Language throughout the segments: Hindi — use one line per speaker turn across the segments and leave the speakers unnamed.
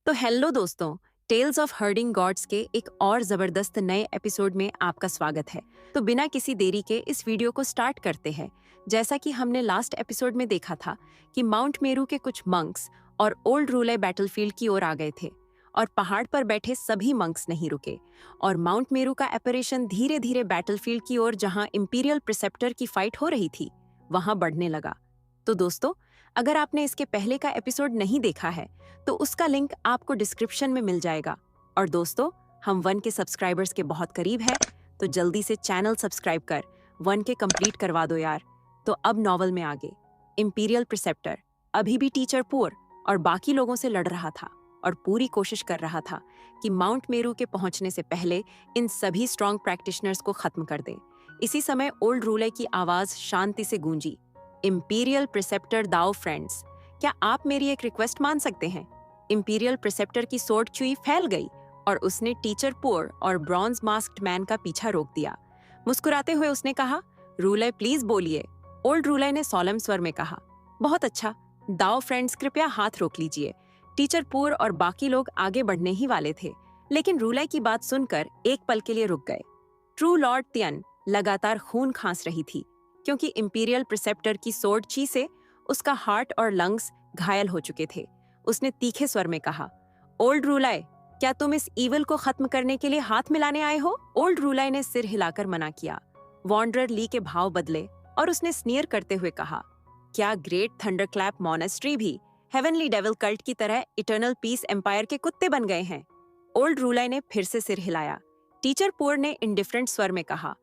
तो हेलो दोस्तों, टेल्स ऑफ हर्डिंग गॉड्स के एक और जबरदस्त नए एपिसोड में आपका स्वागत है। तो बिना किसी देरी के इस वीडियो को स्टार्ट करते हैं। जैसा कि हमने लास्ट एपिसोड में देखा था कि माउंट मेरू के कुछ मंक्स और ओल्ड रूले बैटलफील्ड की ओर आ गए थे और पहाड़ पर बैठे सभी मंक्स नहीं रुके और माउंट मेरू का ऑपरेशन धीरे धीरे बैटलफील्ड की ओर, जहां इंपीरियल प्रिसेप्टर की फाइट हो रही थी, वहां बढ़ने लगा। तो दोस्तों, अगर आपने इसके पहले का एपिसोड नहीं देखा है तो उसका लिंक आपको डिस्क्रिप्शन में मिल जाएगा। और दोस्तों, हम 1 के सब्सक्राइबर्स के बहुत करीब है, तो जल्दी से चैनल सब्सक्राइब कर 1 के कंप्लीट करवा दो यार। तो अब नॉवल में आगे इंपीरियल प्रिसेप्टर अभी भी टीचर पुअर और बाकी लोगों से लड़ रहा था और पूरी कोशिश कर रहा था कि माउंट मेरू के पहुंचने से पहले इन सभी स्ट्रॉन्ग प्रैक्टिशनर्स को खत्म कर दे। इसी समय ओल्ड रूले की आवाज शांति से गूंजी, इंपीरियल प्रिसेप्टर दाओ फ्रेंड्स, क्या आप मेरी एक रिक्वेस्ट मान सकते हैं? इंपीरियल प्रिसेप्टर की सोर्ड चुई फैल गई और उसने टीचर पुअर और ब्रॉन्ज मास्क्ड मैन का पीछा रोक दिया। मुस्कुराते हुए उसने कहा, रूले प्लीज बोलिए। ओल्ड रूले ने सोलम स्वर में कहा, बहुत अच्छा, दाओ फ्रेंड्स कृपया हाथ रोक लीजिए। टीचर पुअर और बाकी लोग आगे बढ़ने ही वाले थे, लेकिन रूले की बात सुनकर एक पल के लिए रुक गए। ट्रू लॉर्ड तियन लगातार खून खांस रही थी क्योंकि इंपीरियल प्रिसेप्टर की सोर्ड ची से उसका हार्ट और लंग्स घायल हो चुके थे। उसने तीखे स्वर में कहा, ओल्ड रूलाय, क्या तुम इस ईवल को खत्म करने के लिए हाथ मिलाने आए हो? ओल्ड रूलाय ने सिर हिलाकर मना किया। वॉन्डरर ली के भाव बदले और उसने स्नीयर करते हुए कहा, क्या ग्रेट थंडरक्लैप मॉनेस्ट्री भी हेवनली डेविल कल्ट की तरह इटर्नल पीस एम्पायर के कुत्ते बन गए हैं? ओल्ड रूलाय ने फिर से सिर हिलाया। टीचर पुअर ने इंडिफरेंट स्वर में कहा,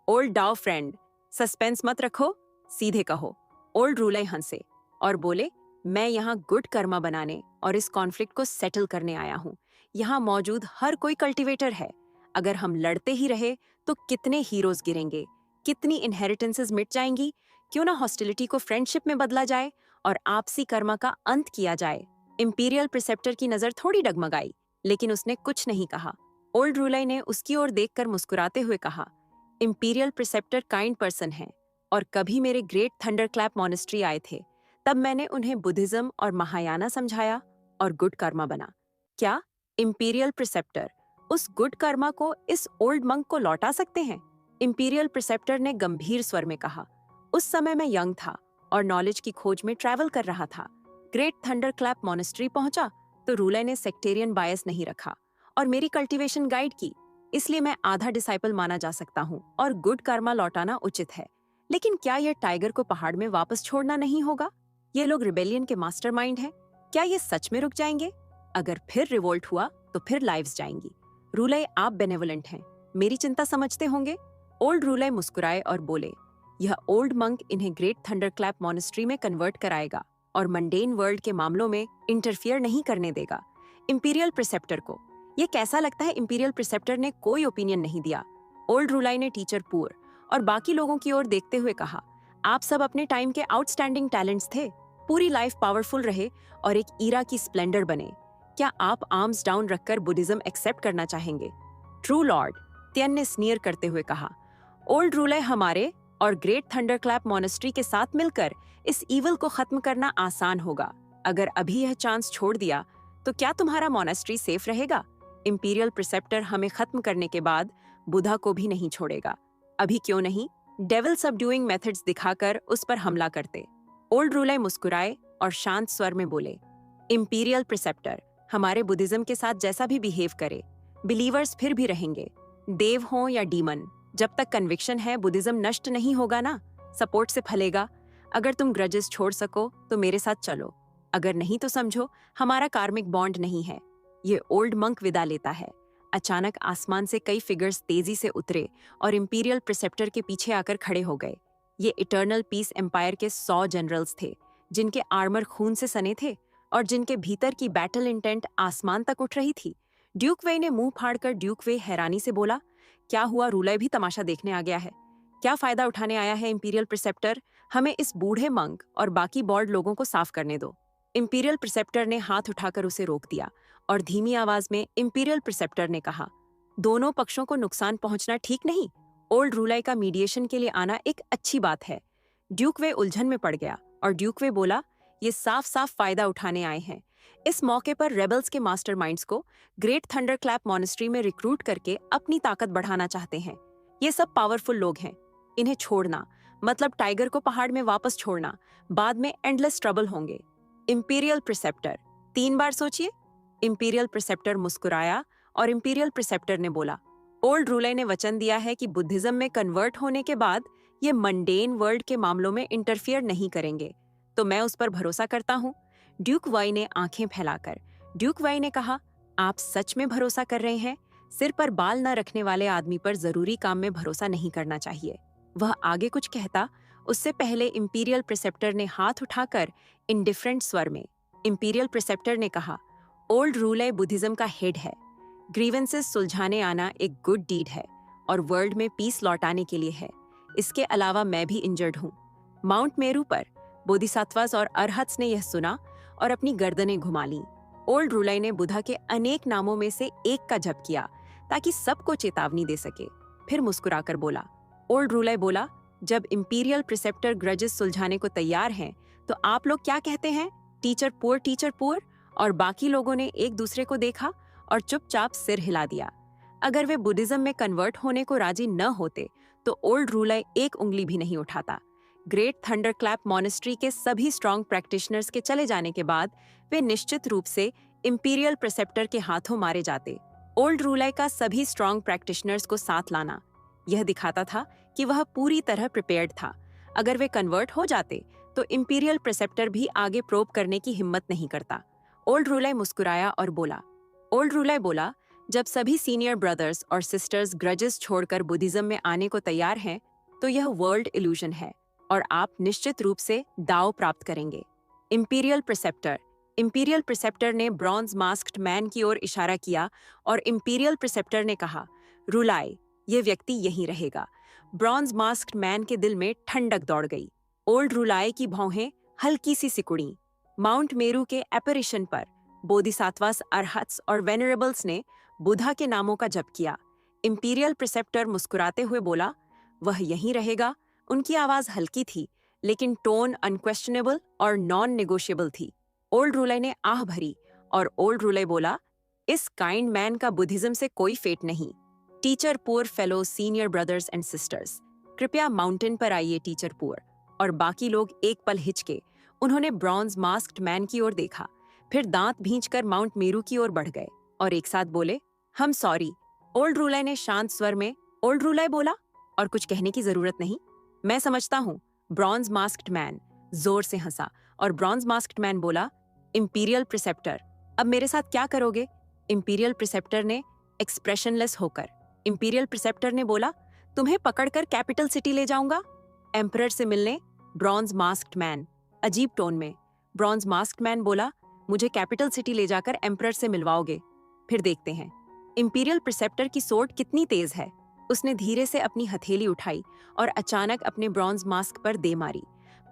ओल्ड डाओ फ्रेंड, सस्पेंस मत रखो, सीधे कहो। ओल्ड रूलाय हंसे और बोले, मैं यहाँ गुड कर्मा बनाने और इस कॉन्फ्लिक्ट को सेटल करने आया हूँ। यहाँ मौजूद हर कोई कल्टीवेटर है। अगर हम लड़ते ही रहे तो कितने हीरोज गिरेंगे, कितनी इनहेरिटेंसेस मिट जाएंगी। क्यों ना हॉस्टिलिटी को फ्रेंडशिप में बदला जाए और आपसी कर्मा का अंत किया जाए। इंपीरियल प्रिसेप्टर की नजर थोड़ी डगमगाई, लेकिन उसने कुछ नहीं कहा। ओल्ड रूलाय ने उसकी ओर देखकर मुस्कुराते हुए कहा, इंपीरियल प्रिसेप्टर काइंड पर्सन है और कभी मेरे ग्रेट थंडरक्लैप मॉनेस्ट्री आए थे, तब मैंने उन्हें बुद्धिज्म और महायाना समझाया और गुड कर्मा बना। क्या इंपीरियल प्रिसेप्टर उस गुड कर्मा को इस ओल्ड मंक को लौटा सकते हैं? इंपीरियल प्रिसेप्टर ने गंभीर स्वर में कहा, उस समय मैं यंग था और नॉलेज की खोज में ट्रैवल कर रहा था। ग्रेट थंडरक्लैप मॉनेस्ट्री पहुंचा तो रूले ने सेक्टेरियन बायस नहीं रखा और मेरी कल्टीवेशन गाइड की, इसलिए मैं आधा डिसाइपल माना जा सकता हूँ और गुड कर्मा लौटाना उचित है। लेकिन क्या यह टाइगर को पहाड़ में वापस छोड़ना नहीं होगा? ये लोग रिबेलियन के मास्टरमाइंड हैं। क्या ये सच में रुक जाएंगे? अगर फिर रिवोल्ट हुआ तो फिर लाइव्स जाएंगी। रूले, आप बेनेवोलेंट हैं, मेरी चिंता समझते होंगे। ओल्ड रूले मुस्कुराए और बोले, यह ओल्ड मंक इन्हें ग्रेट थंडरक्लैप मॉनेस्ट्री में कन्वर्ट कराएगा और मंडेन वर्ल्ड के मामलों में इंटरफियर नहीं करने देगा। इंपीरियल प्रिसेप्टर को ये कैसा लगता है? इंपीरियल प्रिसेप्टर ने कोई ओपिनियन नहीं दिया। ओल्ड रूलाय ने टीचर पुअर और बाकी लोगों की ओर देखते हुए कहा, आप सब अपने टाइम के आउटस्टैंडिंग टैलेंट्स थे, पूरी लाइफ पावरफुल रहे और एक ईरा की स्प्लेंडर बने। क्या आप आर्म्स डाउन रखकर बुद्धिज्म एक्सेप्ट करना चाहेंगे? ट्रू लॉर्ड, तियन ने स्नीयर करते हुए कहा, ओल्ड रूलाय हमारे और ग्रेट थंडरक्लैप मॉनेस्ट्री के साथ मिलकर इस ईवल को खत्म करना आसान होगा। अगर अभी यह चांस छोड़ दिया तो क्या तुम्हारा मॉनेस्ट्री सेफ रहेगा? इंपीरियल प्रिसेप्टर हमें खत्म करने के बाद बुधा को भी नहीं छोड़ेगा। अभी क्यों नहीं डेविल सबड्यूइंग मेथड्स दिखाकर उस पर हमला करते? ओल्ड रूलाय मुस्कुराए और शांत स्वर में बोले, इंपीरियल प्रिसेप्टर हमारे बुद्धिज्म के साथ जैसा भी बिहेव करे, बिलीवर्स फिर भी रहेंगे, देव हों या डीमन। जब तक कन्विक्शन है, बुद्धिज्म नष्ट नहीं होगा ना, सपोर्ट से फलेगा। अगर तुम ग्रजेस छोड़ सको तो मेरे साथ चलो, अगर नहीं तो समझो हमारा कार्मिक बॉन्ड नहीं है। ये ओल्ड मंक विदा लेता है। अचानक आसमान से कई फिगर्स तेजी से उतरे और इंपीरियल प्रिसेप्टर के पीछे आकर खड़े हो गए। ये इटर्नल पीस एम्पायर के 100 जनरल्स थे, जिनके आर्मर खून से सने थे और जिनके भीतर की बैटल इंटेंट आसमान तक उठ रही थी। ड्यूक वे ने मुंह फाड़कर ड्यूक वे हैरानी से बोला, क्या हुआ? रूले भी तमाशा देखने आ गया है? क्या फायदा उठाने आया है इंपीरियल प्रिसेप्टर? हमें इस बूढ़े मंक और बाकी बॉल्ड लोगों को साफ करने दो। इंपीरियल प्रिसेप्टर ने हाथ उठाकर उसे रोक दिया और धीमी आवाज में इंपीरियल प्रिसेप्टर ने कहा, दोनों पक्षों को नुकसान पहुंचना ठीक नहीं। ओल्ड रूलाय का मीडिएशन के लिए आना एक अच्छी बात है। ड्यूक वे उलझन में पड़ गया और ड्यूक वे बोला, ये साफ साफ फायदा उठाने आए हैं। इस मौके पर रेबल्स के मास्टरमाइंड्स को ग्रेट थंडरक्लैप मॉनेस्ट्री में रिक्रूट करके अपनी ताकत बढ़ाना चाहते हैं। ये सब पावरफुल लोग हैं। इन्हें छोड़ना मतलब टाइगर को पहाड़ में वापस छोड़ना, बाद में एंडलेस ट्रबल होंगे। इंपीरियल प्रिसेप्टर, 3 बार सोचिए। इंपीरियल प्रिसेप्टर मुस्कुराया और इंपीरियल प्रिसेप्टर ने बोला, ओल्ड रूलर ने वचन दिया है कि बुद्धिज्म में कन्वर्ट होने के बाद ये मंडेन वर्ल्ड के मामलों में इंटरफियर नहीं करेंगे, तो मैं उस पर भरोसा करता हूँ। ड्यूक वाई ने आंखें फैलाकर ड्यूक वाई ने कहा, आप सच में भरोसा कर रहे हैं? सिर पर बाल न रखने वाले आदमी पर जरूरी काम में भरोसा नहीं करना चाहिए। वह आगे कुछ कहता, उससे पहले इंपीरियल प्रिसेप्टर ने हाथ उठाकर इंडिफरेंट स्वर में इंपीरियल प्रिसेप्टर ने कहा, ओल्ड रूलर बुद्धिज्म का हेड है। ग्रीवेंसेस सुलझाने आना एक गुड डीड है और वर्ल्ड में पीस लौटाने के लिए है। इसके अलावा मैं भी इंजर्ड हूँ। माउंट मेरू पर बोधिसत्वास और अरहत्स ने यह सुना और अपनी गर्दनें घुमा लीं। ओल्ड रूलर ने बुद्धा के अनेक नामों में से एक का जप किया ताकि सबको चेतावनी दे सके। फिर मुस्कुराकर बोला, ओल्ड रूलर बोला, जब इंपीरियल प्रिसेप्टर ग्रजेस सुलझाने को तैयार हैं, तो आप लोग क्या कहते हैं? Teacher poor. और बाकी लोगों ने एक दूसरे को देखा और चुपचाप सिर हिला दिया। अगर वे बुद्धिज्म में कन्वर्ट होने को राजी न होते तो ओल्ड रूलर एक उंगली भी नहीं उठाता। ग्रेट थंडरक्लैप मॉनेस्ट्री के सभी स्ट्रॉन्ग प्रैक्टिशनर्स के चले जाने के बाद वे निश्चित रूप से इंपीरियल प्रिसेप्टर के हाथों मारे जाते। ओल्ड रूलर का सभी स्ट्रॉन्ग प्रैक्टिशनर्स को साथ लाना यह दिखाता था कि वह पूरी तरह प्रिपेयर्ड था। अगर वे कन्वर्ट हो जाते तो इंपीरियल प्रिसेप्टर भी आगे प्रोब करने की हिम्मत नहीं करता। ओल्ड रूलर मुस्कुराया और बोला, जब सभी सीनियर ब्रदर्स और सिस्टर्स ग्रजेस छोड़कर बुद्धिज्म में आने को तैयार हैं, तो यह वर्ल्ड इल्यूजन है और आप निश्चित रूप से दाव प्राप्त करेंगे। इंपीरियल प्रिसेप्टर ने ब्रॉन्ज मास्क्ड मैन की ओर इशारा किया और इंपीरियल प्रिसेप्टर ने कहा, रूलाय, ये व्यक्ति यहीं रहेगा। ब्रॉन्ज मास्क्ड मैन के दिल में ठंडक दौड़ गई। ओल्ड रूलाय की भौहें हल्की सी सिकुड़ी। माउंट मेरू के एपरिशन पर बोधिसत्वास, अरहत्स और वेनरेबल्स ने बुद्धा के नामों का जप किया। इंपीरियल प्रिसेप्टर मुस्कुराते हुए बोला, वह यहीं रहेगा। उनकी आवाज हल्की थी, लेकिन टोन अनक्वेश्चनेबल और नॉन नेगोशिएबल थी। ओल्ड रूलर ने आह भरी और ओल्ड रूलर बोला, इस काइंड मैन का बुद्धिज्म से कोई फेट नहीं। Teacher poor fellow senior brothers and sisters, कृपया माउंटेन पर आइए। टीचर पुअर और बाकी लोग एक पल हिचके। उन्होंने ब्रॉन्ज मास्क्ड मैन की ओर देखा, फिर दांत भींचकर माउंट मेरू की ओर बढ़ गए और एक साथ बोले, हम सॉरी। ओल्ड रूलर ने शांत स्वर में ओल्ड रूलर बोला, और कुछ कहने की जरूरत नहीं, मैं समझता हूँ। ब्रॉन्ज मास्क्ड मैन जोर से हंसा और ब्रॉन्ज मास्क्ड मैन बोला, इंपीरियल प्रिसेप्टर, अब मेरे साथ क्या करोगे? इंपीरियल प्रिसेप्टर ने एक्सप्रेशनलेस होकर इंपीरियल प्रिसेप्टर ने बोला, तुम्हें पकड़कर कैपिटल सिटी ले जाऊंगा। एम्परर से मिलने। ब्रॉन्ज मास्क्ड मैन अजीब टोन में। ब्रॉन्ज मास्क्ड मैन बोला, मुझे कैपिटल सिटी ले जाकर एम्परर से मिलवाओगे? फिर देखते हैं इंपीरियल प्रिसेप्टर की सोर्ड कितनी तेज है। उसने धीरे से अपनी हथेली उठाई और अचानक अपने ब्रॉन्ज मास्क पर दे मारी।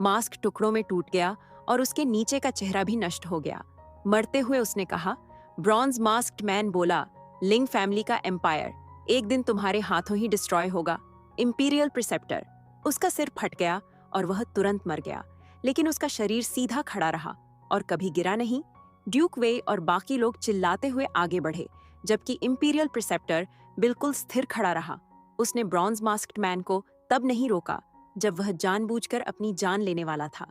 मास्क टुकड़ों में टूट गया और उसके नीचे का चेहरा भी नष्ट हो गया। मरते हुए उसने कहा, ब्रॉन्ज मास्क्ड मैन बोला, लिंग फैमिली का एम्पायर एक दिन तुम्हारे हाथों ही डिस्ट्रॉय होगा। इंपीरियल प्रिसेप्टर, उसका सिर फट गया और वह तुरंत मर गया, लेकिन उसका शरीर सीधा खड़ा रहा और कभी गिरा नहीं। ड्यूक वे और बाकी लोग चिल्लाते हुए आगे बढ़े, जबकि इंपीरियल प्रिसेप्टर बिल्कुल स्थिर खड़ा रहा। उसने ब्रॉन्ज मास्क्ड मैन को तब नहीं रोका जब वह जानबूझकर अपनी जान लेने वाला था।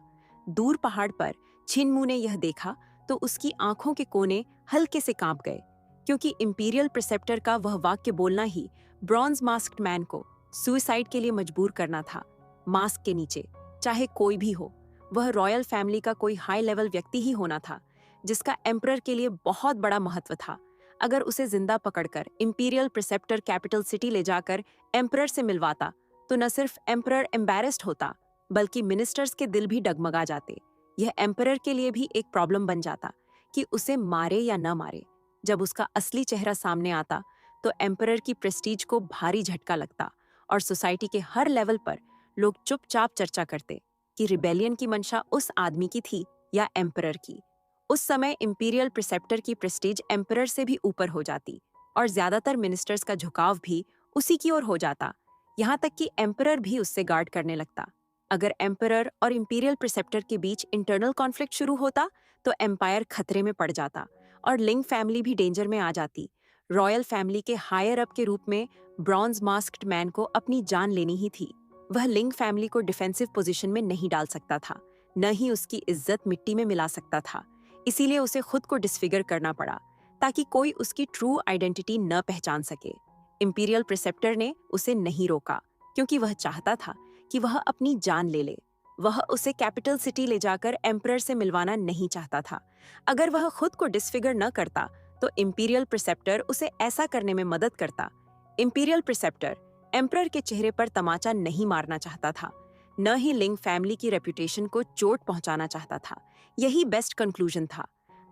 दूर पहाड़ पर छिनमू ने यह देखा तो उसकी आंखों के कोने हल्के से कांप गए, क्योंकि इंपीरियल प्रिसेप्टर का वह वाक्य बोलना ही ब्रॉन्ज मास्क्ड मैन को सुसाइड के लिए मजबूर करना था। मास्क के नीचे चाहे कोई भी हो, वह रॉयल फैमिली का कोई हाई लेवल व्यक्ति ही होना था, जिसका एम्परर के लिए बहुत बड़ा महत्व था। अगर उसे जिंदा पकड़कर इंपीरियल प्रिसेप्टर कैपिटल सिटी ले जाकर एम्परर से मिलवाता तो न सिर्फ एम्परर एम्बैरेस्ड होता, बल्कि मिनिस्टर्स के दिल भी डगमगा जाते। यह एम्परर के लिए भी एक प्रॉब्लम बन जाता कि उसे मारे या न मारे। जब उसका असली चेहरा सामने आता तो एम्परर की प्रेस्टीज को भारी झटका लगता और सोसाइटी के हर लेवल पर लोग चुपचाप चर्चा करते कि रिबेलियन की मंशा उस आदमी की थी या एम्परर की। उस समय इंपीरियल प्रिसेप्टर की प्रेस्टीज एम्परर से भी ऊपर हो जाती और ज्यादातर मिनिस्टर्स का झुकाव भी उसी की ओर हो जाता, यहाँ तक कि एम्परर भी उससे गार्ड करने लगता। अगर एम्परर और इंपीरियल प्रिसेप्टर के बीच इंटरनल कॉन्फ्लिक्ट शुरू होता तो एम्पायर खतरे में पड़ जाता और लिंग फैमिली भी डेंजर में आ जाती। रॉयल फैमिली के हायर अप के रूप में ब्रॉन्ज मास्क्ड मैन को अपनी जान लेनी ही थी। वह लिंग फैमिली को डिफेंसिव पोजीशन में नहीं डाल सकता था, न ही उसकी इज्जत मिट्टी में मिला सकता था। इसीलिए उसे खुद को डिसफिगर करना पड़ा ताकि कोई उसकी ट्रू आइडेंटिटी न पहचान सके। इंपीरियल प्रिसेप्टर ने उसे नहीं रोका क्योंकि वह चाहता था कि वह अपनी जान ले ले। वह उसे कैपिटल सिटी ले जाकर एम्परर से मिलवाना नहीं चाहता था। अगर वह खुद को डिसफिगर न करता तो इंपीरियल प्रिसेप्टर उसे ऐसा करने में मदद करता। इंपीरियल प्रिसेप्टर एम्परर के चेहरे पर तमाचा नहीं मारना चाहता था, न ही लिंग फैमिली की रेपुटेशन को चोट पहुंचाना चाहता था। यही बेस्ट कंक्लूजन था।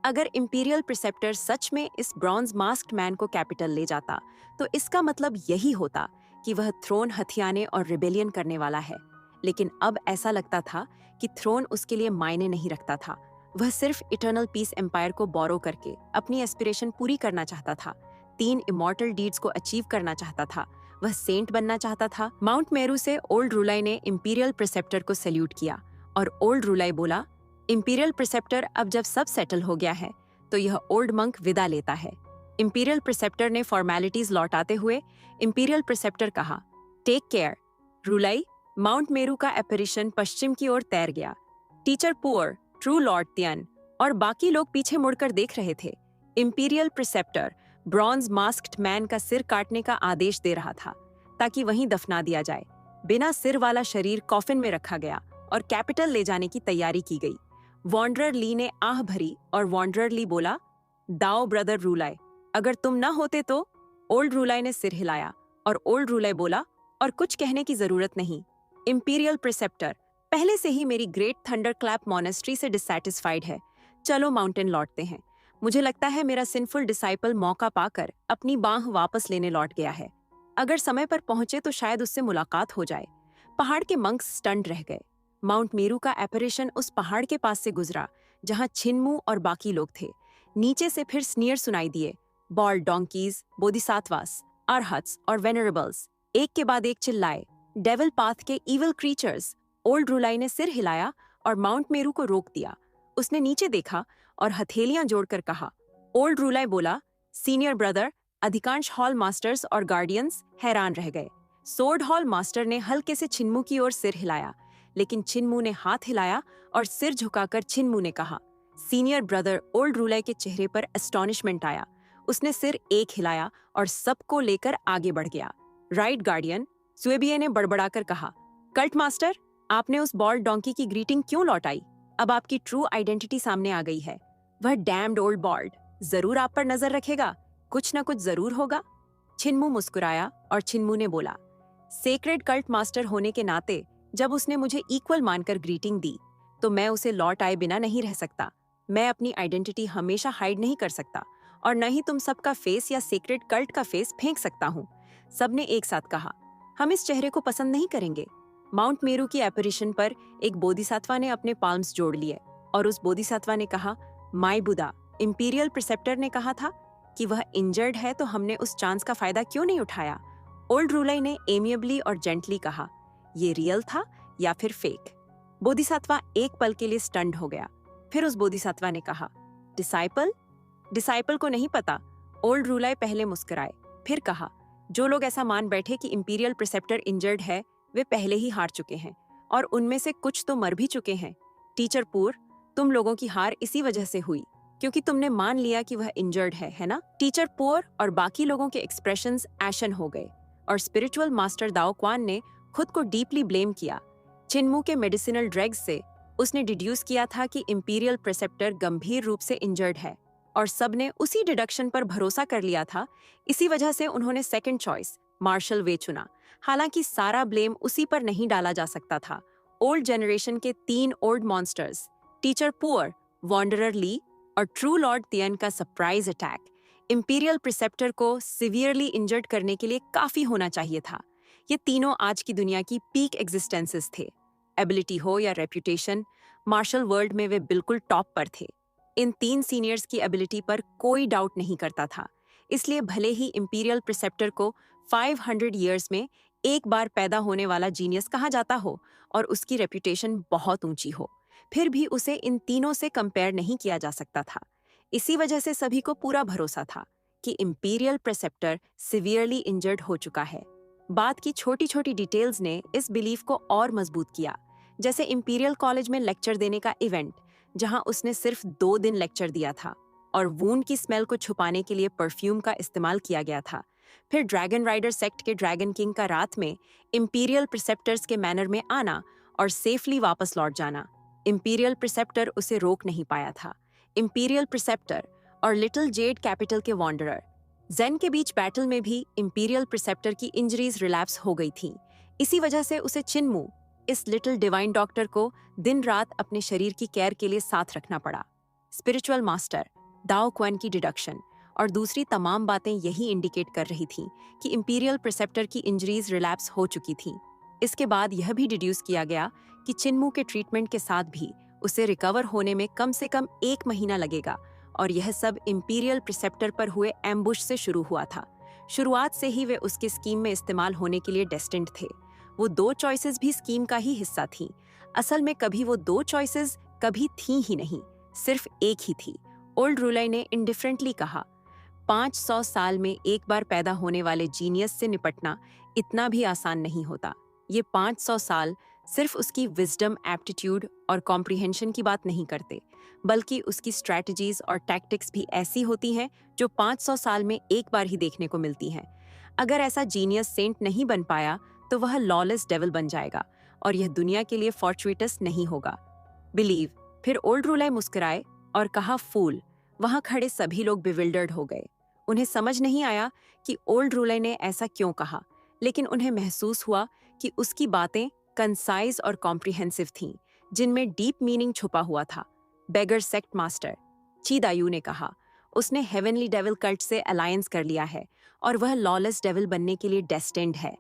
अगर इंपीरियल प्रिसेप्टर सच में इस ब्रॉन्ज मास्क्ड मैन को कैपिटल ले जाता तो इसका मतलब यही होता कि वह थ्रोन हथियाने और रिबेलियन करने वाला है। लेकिन अब ऐसा लगता था कि थ्रोन उसके लिए मायने नहीं रखता था। वह सिर्फ इटर्नल पीस एम्पायर को बोरो करके अपनी एस्पिरेशन पूरी करना चाहता था। 3 इमॉर्टल डीड्स को अचीव करना चाहता था। वह सेंट बनना चाहता था। माउंट मेरू से ओल्ड रूलाई ने इंपीरियल प्रिसेप्टर को सैल्यूट किया और ओल्ड रूलाई बोला, इंपीरियल प्रिसेप्टर, अब जब सब सेटल हो गया है तो यह ओल्ड मंक विदा लेता है। इंपीरियल प्रिसेप्टर ने फॉर्मेलिटीज लौटाते हुए इंपीरियल प्रिसेप्टर कहा, टेक केयर रूलाई। माउंट मेरू का एपरिशन पश्चिम की ओर तैर गया। Teacher poor, true lord Teeyan और बाकी लोग पीछे मुड़कर देख रहे थे। Imperial preceptor bronze masked man का सिर काटने का आदेश दे रहा था ताकि वहीं दफना दिया जाए। बिना सिर वाला शरीर कॉफिन में रखा गया और कैपिटल ले जाने की तैयारी की गई। वॉन्डरर ली ने आह भरी और वॉन्डरर ली बोला, दाओ ब्रदर रूलाई, अगर तुम ना होते तो। ओल्ड रूलाई ने सिर हिलाया और ओल्ड रूलाई बोला, और कुछ कहने की जरूरत नहीं। इंपीरियल प्रिसेप्टर पहले से ही मेरी ग्रेट थंडर क्लैप मॉनेस्ट्री से डिससैटिस्फाइड है। चलो माउंटेन लौटते हैं। मुझे लगता है मेरा सिंफुल डिसाइपल मौका पाकर अपनी बांह वापस लेने लौट गया है। अगर समय पर पहुंचे तो शायद उससे मुलाकात हो जाए। पहाड़ के मंक्स स्टंड रह गए। माउंट मेरू का एपरेशन उस पहाड़ के पास से गुजरा जहां छिनमू और बाकी लोग थे। नीचे से फिर स्नीयर सुनाई दिए। बॉल्ड डोंकीज, बोधिसत्वास, अरहत्स और वेनरेबल्स एक के बाद एक चिल्लाए, डेविल पाथ के इविल क्रीचर्स। ओल्ड रूलाई ने सिर हिलाया और माउंट मेरू को रोक दिया। उसने नीचे देखा और हथेलियां जोड़कर कहा। ओल्ड रूलाई बोला, सीनियर ब्रदर। अधिकांश हॉल मास्टर्स और गार्डियंस हैरान रह गए। सोर्ड हॉल मास्टर ने हल्के से छिनमू की ओर सिर हिलाया, लेकिन छिनमू ने हाथ हिलाया और सिर झुकाकर छिनमू ने कहा, सीनियर ब्रदर। ओल्ड रूलाई के चेहरे पर एस्टॉनिशमेंट आया। उसने सिर एक हिलाया और सबको लेकर आगे बढ़ गया। राइट गार्डियन, सुएबिये ने बड़बड़ाकर कहा। कल्ट मास्टर, आपने उस बॉल्ड डोंकी की ग्रीटिंग क्यों लौटाई? अब आपकी ट्रू आइडेंटिटी सामने आ गई है। वह डैम्ड ओल्ड बॉल्ड जरूर आप पर नजर रखेगा। कुछ न कुछ जरूर होगा। छिनमू मुस्कुराया और छिनमू ने बोला, सेक्रेड कल्ट मास्टर होने के नाते जब उसने मुझे इक्वल मानकर ग्रीटिंग दी तो मैं उसे लौट आए बिना नहीं रह सकता। मैं अपनी आइडेंटिटी हमेशा हाइड नहीं कर सकता और न ही तुम सबका फेस या सेक्रेड कल्ट का फेस फेंक सकता हूँ। सबने एक साथ कहा, हम इस चेहरे को पसंद नहीं करेंगे। माउंट मेरू की एपरिशन पर एक बोधिसत्वा ने अपने पाल्म्स जोड़ लिए और उस बोधिसत्वा ने कहा, माय बुदा। इंपीरियल प्रिसेप्टर ने कहा था कि वह इंजर्ड है तो हमने उस चांस का फायदा क्यों नहीं उठाया। ओल्ड रूलाई ने एमिएबली और जेंटली कहा, ये रियल था या फिर फेक। बोधिसत्वा एक पल के लिए स्टन्ड हो गया। फिर उस बोधिसत्वा ने कहा, डिसाइपल को नहीं पता। ओल्ड रूलाई पहले मुस्कुराए, फिर कहा, जो लोग ऐसा मान बैठे कि इंपीरियल प्रिसेप्टर इंजर्ड है वे पहले ही हार चुके हैं और उनमें से कुछ तो मर भी चुके हैं। टीचर पूर, तुम लोगों की हार इसी वजह से हुई क्योंकि तुमने मान लिया कि वह इंजर्ड है ना? टीचर पुअर और बाकी लोगों के एक्सप्रेशंस एशन हो गए और स्पिरिचुअल मास्टर दाओ क्वान ने खुद को डीपली ब्लेम किया। छिनमू के मेडिसिनल ड्रग्स से उसने डिड्यूस किया था कि इंपीरियल प्रिसेप्टर गंभीर रूप से इंजर्ड है और सबने उसी डिडक्शन पर भरोसा कर लिया था। इसी वजह से उन्होंने सेकंड चॉइस मार्शल वे चुना। हालांकि सारा ब्लेम उसी पर नहीं डाला जा सकता था। ओल्ड जनरेशन के 3 old monsters, teacher poor, wanderer Li और ट्रू लॉर्ड तियन का सरप्राइज अटैक इंपीरियल प्रिसेप्टर को सिवियरली इंजर्ड करने के लिए काफी होना चाहिए था। ये तीनों आज की दुनिया की पीक एग्जिस्टेंसेस थे। एबिलिटी हो या रेप्यूटेशन, मार्शल वर्ल्ड में वे बिल्कुल टॉप पर थे। इन 3 सीनियर्स की एबिलिटी पर कोई डाउट नहीं करता था। इसलिए भले ही इंपीरियल प्रिसेप्टर को 500 ईयर्स में एक बार पैदा होने वाला जीनियस कहा जाता हो और उसकी रेप्यूटेशन बहुत ऊंची हो, फिर भी उसे इन तीनों से कंपेयर नहीं किया जा सकता था। इसी वजह से सभी को पूरा भरोसा था कि इंपीरियल प्रेसेप्टर सिवियरली इंजर्ड हो चुका है। बात की छोटी छोटी डिटेल्स ने इस बिलीफ को और मजबूत किया, जैसे इंपीरियल कॉलेज में लेक्चर देने का इवेंट, जहां उसने सिर्फ 2 दिन लेक्चर दिया था और वूंड की स्मेल को छुपाने के लिए परफ्यूम का इस्तेमाल किया गया था। फिर ड्रैगन राइडर सेक्ट के ड्रैगन किंग का रात में इंपीरियल प्रिसेप्टर्स के मैनर में आना और सेफली वापस लौट जाना। इंपीरियल प्रिसेप्टर उसे रोक नहीं पाया था। इंपीरियल प्रिसेप्टर और लिटिल जेड कैपिटल के वॉन्डरर जेन के बीच बैटल में भी इंपीरियल प्रिसेप्टर की इंजरीज रिलैप्स हो गई थीं। इसी वजह से उसे चिनमू, इस लिटिल डिवाइन डॉक्टर को दिन रात अपने शरीर की केयर के लिए साथ रखना पड़ा। स्पिरिचुअल मास्टर, दाओ क्वेन की डिडक्शन और दूसरी तमाम बातें यही इंडिकेट कर रही थीं कि इंपीरियल प्रिसेप्टर की इंजरीज रिलैप्स हो चुकी थीं। इसके बाद यह भी डिड्यूस किया गया कि चिनमू के ट्रीटमेंट के साथ भी उसे रिकवर होने में कम से कम 1 महीना लगेगा, और यह सब इंपीरियल प्रिसेप्टर पर हुए एम्बुश से शुरू हुआ था। शुरुआत से ही वे उसके स्कीम में इस्तेमाल होने के लिए डेस्टिन्ड थे। वो 2 चॉइसेस भी स्कीम का ही हिस्सा थीं। असल में कभी वो 2 चॉइसेस कभी थीं ही नहीं, सिर्फ एक ही थी। ओल्ड रूलाई ने इंडिफरेंटली कहा, 500 साल में एक बार पैदा होने वाले जीनियस से निपटना इतना भी आसान नहीं होता। ये 500 साल सिर्फ उसकी विजडम, एप्टीट्यूड और कॉम्प्रिहेंशन की बात नहीं करते, बल्कि उसकी स्ट्रैटेजीज और टैक्टिक्स भी ऐसी होती हैं जो 500 साल में एक बार ही देखने को मिलती हैं। अगर ऐसा जीनियस सेंट नहीं बन पाया तो वह लॉलेस डेविल बन जाएगा, और यह दुनिया के लिए फॉर्चुइटस नहीं होगा। बिलीव। फिर ओल्ड रूलाई मुस्कुराए और कहा, फूल। वहां खड़े सभी लोग बिविल्डर्ड हो गए। उन्हें समझ नहीं आया कि ओल्ड रूलाई ने ऐसा क्यों कहा, लेकिन उन्हें महसूस हुआ कि उसकी बातें कंसाइज और कॉम्प्रिहेंसिव थीं, जिनमें डीप मीनिंग छुपा हुआ था। बेगर सेक्ट मास्टर, ची दायू ने कहा, उसने हेवनली डेविल कल्ट से अलायंस कर लिया है और वह लॉलेस डेविल बनने के लिए डेस्टिन्ड है।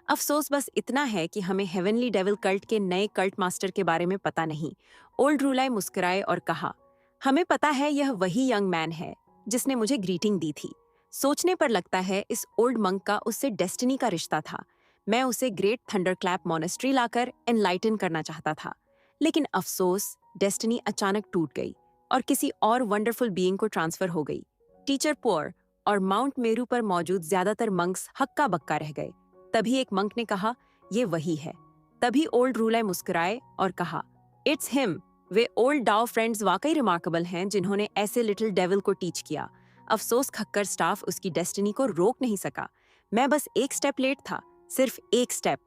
अफसोस बस इतना है कि हमें हेवनली डेविल कल्ट के नए कल्ट मास्टर के बारे में पता नहीं। ओल्ड रूलाई मुस्कुराए और कहा, हमें पता है यह वही यंग मैन है जिसने मुझे ग्रीटिंग दी थी। सोचने पर लगता है इस ओल्ड मंक का उससे डेस्टिनी का रिश्ता था। मैं उसे ग्रेट थंडरक्लैप मॉनेस्ट्री लाकर एनलाइटन करना चाहता था, लेकिन अफसोस डेस्टिनी अचानक टूट गई और किसी और वंडरफुल बीइंग को ट्रांसफर हो गई। टीचर पुअर और माउंट मेरू पर मौजूद ज्यादातर मंक्स हक्का बक्का रह गए। तभी एक मंक ने कहा, ये वही है। तभी ओल्ड रूलाई मुस्कुराए और कहा, इट्स हिम। वे ओल्ड डाओ फ्रेंड्स वाकई रिमार्केबल हैं जिन्होंने ऐसे लिटिल डेविल को टीच किया। अफसोस खक्कर स्टाफ उसकी डेस्टिनी को रोक नहीं सका। मैं बस एक स्टेप लेट था, सिर्फ एक स्टेप।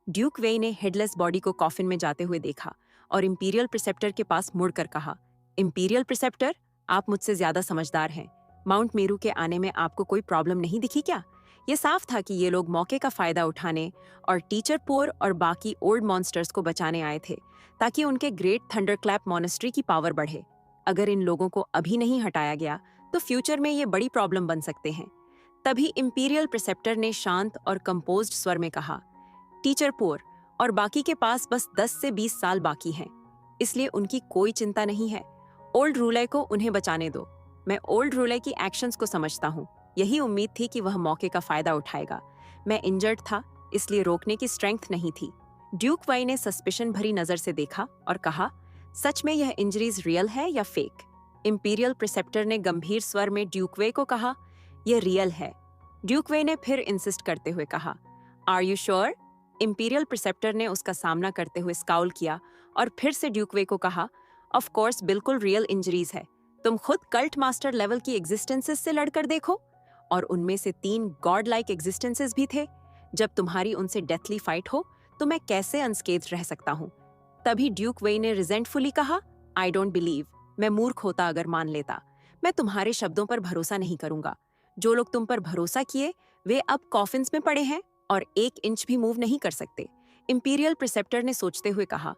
ड्यूक वेई ने हेडलेस बॉडी को कॉफिन में जाते हुए देखा और इंपीरियल प्रिसेप्टर के पास मुड़कर कहा, इंपीरियल प्रिसेप्टर, आप मुझसे ज्यादा समझदार हैं। माउंट मेरू के आने में आपको कोई प्रॉब्लम नहीं दिखी क्या? ये साफ था कि ये लोग मौके का फायदा उठाने और टीचर पोर और बाकी ओल्ड मॉन्स्टर्स को बचाने आए थे, ताकि उनके ग्रेट थंडरक्लैप मॉनेस्ट्री की पावर बढ़े। अगर इन लोगों को अभी नहीं हटाया गया तो फ्यूचर में ये बड़ी प्रॉब्लम बन सकते हैं। तभी इंपीरियल प्रिसेप्टर ने शांत और कंपोज्ड स्वर में कहा, टीचर पोर और बाकी के पास बस 10 से 20 साल बाकी हैं, इसलिए उनकी कोई चिंता नहीं है। ओल्ड रूलाई को उन्हें बचाने दो। मैं ओल्ड रूलाई की एक्शंस को समझता हूँ। यही उम्मीद थी कि वह मौके का फायदा उठाएगा। मैं इंजर्ड था, इसलिए रोकने की स्ट्रेंथ नहीं थी। ड्यूक वाई ने सस्पिशन भरी नजर से देखा और कहा, सच में यह इंजरीज रियल है या फेक? इंपीरियल प्रिसेप्टर ने गंभीर स्वर में ड्यूक वे को कहा, यह रियल है। ड्यूक वे ने फिर इंसिस्ट करते हुए कहा, are you sure? Imperial preceptor ने उसका सामना करते हुए स्काउल किया और फिर से ड्यूक वे को कहा, ऑफ कोर्स बिल्कुल रियल इंजरीज है। तुम खुद कल्ट मास्टर लेवल की एग्जिस्टेंसेस से लड़कर देखो, और उनमें से 3 गॉड लाइक एग्जिस्टेंसेस भी थे। जब तुम्हारी उनसे डेथली फाइट हो तो मैं कैसे अनस्केथ्ड रह सकता हूँ? तभी ड्यूक वेई ने रिजेंटफुली कहा, आई डोंट बिलीव। मैं मूर्ख होता अगर मान लेता। मैं तुम्हारे शब्दों पर भरोसा नहीं करूंगा। जो लोग तुम पर भरोसा किए वे अब कॉफिन्स में पड़े हैं और 1 इंच भी मूव नहीं कर सकते। इंपीरियल प्रिसेप्टर ने सोचते हुए कहा,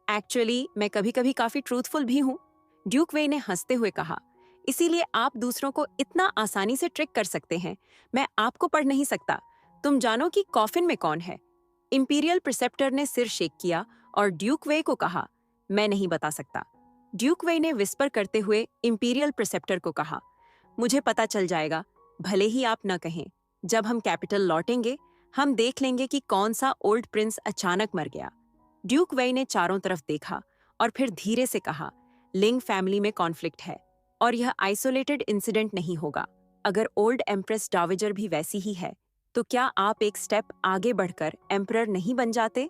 एक्चुअली मैं कभी कभी काफी ट्रूथफुल भी हूँ। ड्यूक वेई ने हंसते हुए कहा, इसीलिए आप दूसरों को इतना आसानी से ट्रिक कर सकते हैं। मैं आपको पढ़ नहीं सकता। तुम जानो कि कॉफिन में कौन है? इंपीरियल प्रिसेप्टर ने सिर शेक किया और ड्यूक वेई को कहा, मैं नहीं बता सकता। ड्यूक वेई ने विस्पर करते हुए इंपीरियल प्रिसेप्टर को कहा, मुझे पता चल जाएगा, भले ही आप न कहें। जब हम कैपिटल लौटेंगे हम देख लेंगे कि कौन सा ओल्ड प्रिंस अचानक मर गया। ड्यूक वेई ने चारों तरफ देखा और फिर धीरे से कहा, लिंग फैमिली में कॉन्फ्लिक्ट है और यह आइसोलेटेड इंसिडेंट नहीं होगा। अगर ओल्ड एम्प्रेस डावेजर भी वैसी ही है, तो क्या आप एक स्टेप आगे बढ़कर एम्परर नहीं बन जाते?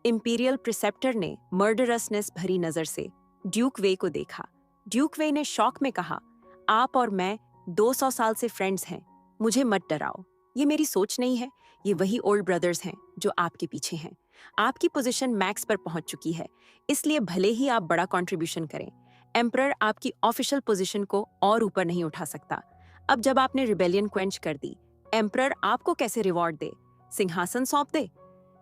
इंपीरियल प्रिसेप्टर ने मर्डरसनेस भरी नजर से ड्यूक वे को देखा। ड्यूक वे ने शॉक में कहा, आप और मैं 200 साल से फ्रेंड्स हैं, मुझे मत डराओ। ये मेरी सोच नहीं है, ये वही ओल्ड ब्रदर्स हैं जो आपके पीछे हैं। आपकी पोजीशन मैक्स पर पहुंच चुकी है, इसलिए भले ही आप बड़ा कंट्रीब्यूशन करें, एम्परर आपकी ऑफिशियल पोजीशन को और ऊपर नहीं उठा सकता। अब जब आपने रिबेलियन क्वेंच कर दी, एम्परर आपको कैसे रिवॉर्ड दे? सिंहासन सौंप दे?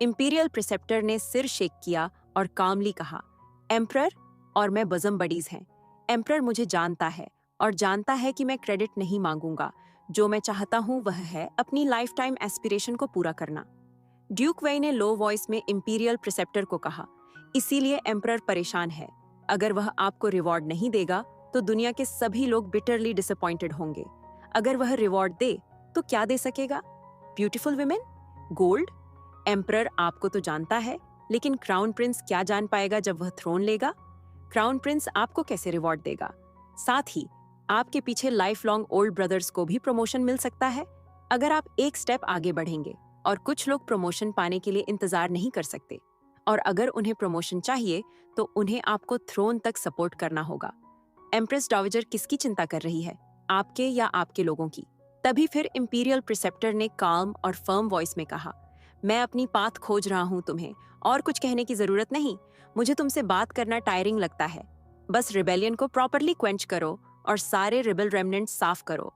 इंपीरियल प्रिसेप्टर ने सिर शेक किया और कामली कहा, एम्परर और मैं बज़म बडीज हैं। एम्परर मुझे जानता है और जानता है कि मैं क्रेडिट नहीं मांगूंगा। जो मैं चाहता हूं वह है अपनी लाइफ टाइम एस्पिरेशन को पूरा करना। ड्यूक वेई ने लो वॉइस में इंपीरियल प्रिसेप्टर को कहा, इसीलिए एम्परर परेशान है। अगर वह आपको रिवॉर्ड नहीं देगा तो दुनिया के सभी लोग बिटरली डिसअपॉइंटेड होंगे। अगर वह रिवॉर्ड दे तो क्या दे सकेगा? Beautiful women? गोल्ड? एम्परर आपको तो जानता है, लेकिन क्राउन प्रिंस क्या जान पाएगा जब वह थ्रोन लेगा? क्राउन प्रिंस आपको कैसे रिवॉर्ड देगा? साथ ही आपके पीछे लाइफ लॉन्ग ओल्ड ब्रदर्स को भी प्रमोशन मिल सकता है। अगर आप एक स्टेप आगे बढ़ेंगे, और कुछ लोग प्रमोशन पाने के लिए इंतजार नहीं कर सकते, और अगर उन्हें प्रमोशन चाहिए तो उन्हें आपको थ्रोन तक सपोर्ट करना होगा। एम्प्रेस डावेजर किसकी चिंता कर रही है, आपके या आपके लोगों की? तभी फिर इंपीरियल प्रिसेप्टर ने काम और फर्म वॉइस में कहा, मैं अपनी पाथ खोज रहा हूं, तुम्हें और कुछ कहने की जरूरत नहीं। मुझे तुमसे बात करना टायरिंग लगता है। बस रिबेलियन को प्रॉपरली क्वेंच करो और सारे रिबेल रेमनेंट साफ करो।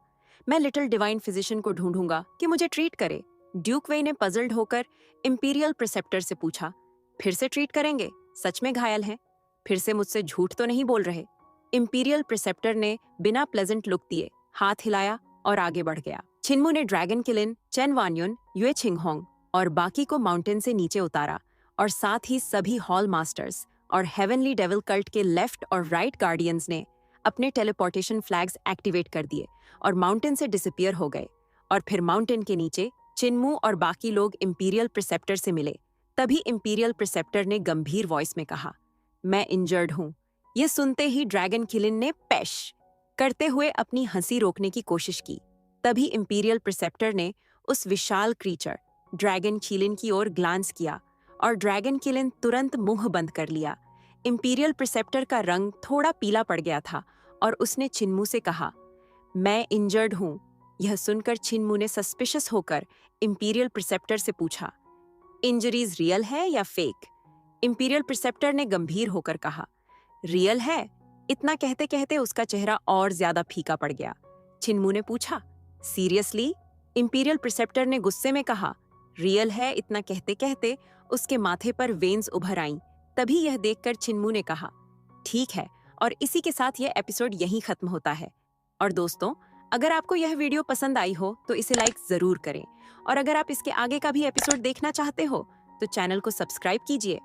मैं लिटिल डिवाइन फिजिशियन को ढूंढूंगा कि मुझे ट्रीट करे। ड्यूक वेई ने पजल्ड होकर इंपीरियल प्रिसेप्टर से पूछा, फिर से ट्रीट करेंगे? सच में घायल हैं? फिर से मुझसे झूठ तो नहीं बोल रहे? इंपीरियल प्रिसेप्टर ने बिना प्लेजेंट लुक दिए हाथ हिलाया और आगे बढ़ गया। छिनमू ने ड्रैगन किलिन, चेन वान्युन, युए छिंगहोंग और बाकी को माउंटेन से नीचे उतारा, और साथ ही सभी हॉल मास्टर्स और हेवनली डेविल कल्ट के लेफ्ट और राइट गार्डियंस ने अपने टेलीपोर्टेशन फ्लैग्स एक्टिवेट कर दिए और माउंटेन से डिसअपीयर हो गए। और फिर माउंटेन के नीचे चिन्मू और बाकी लोग इंपीरियल प्रिसेप्टर से मिले। तभी इंपीरियल प्रिसेप्टर ने गंभीर वॉइस में कहा, मैं इंजर्ड हूं। ये सुनते ही ड्रैगन किलिन ने पैश करते हुए अपनी हंसी रोकने की कोशिश की। तभी इंपीरियल प्रिसेप्टर ने उस विशाल क्रीचर ड्रैगन किलिन की ओर ग्लांस किया और ड्रैगन किलिन तुरंत मुंह बंद कर लिया। इंपीरियल प्रिसेप्टर का रंग थोड़ा पीला पड़ गया था और उसने चिन्मू से कहा, मैं इंजर्ड हूं। यह सुनकर चिन्मू ने सस्पिशियस होकर इंपीरियल प्रिसेप्टर से पूछा, इंजरीज रियल है या फेक? इंपीरियल प्रिसेप्टर ने गंभीर होकर कहा, रियल है। इतना कहते कहते उसका चेहरा और ज्यादा फीका पड़ गया। चिन्मू ने पूछा, सीरियसली? इंपीरियल प्रिसेप्टर ने गुस्से में कहा, रियल है। इतना कहते कहते उसके माथे पर वेन्स उभर आईं। तभी यह देखकर चिन्मू ने कहा, ठीक है। और इसी के साथ यह एपिसोड यहीं खत्म होता है। और दोस्तों, अगर आपको यह वीडियो पसंद आई हो तो इसे लाइक जरूर करें, और अगर आप इसके आगे का भी एपिसोड देखना चाहते हो तो चैनल को सब्सक्राइब कीजिए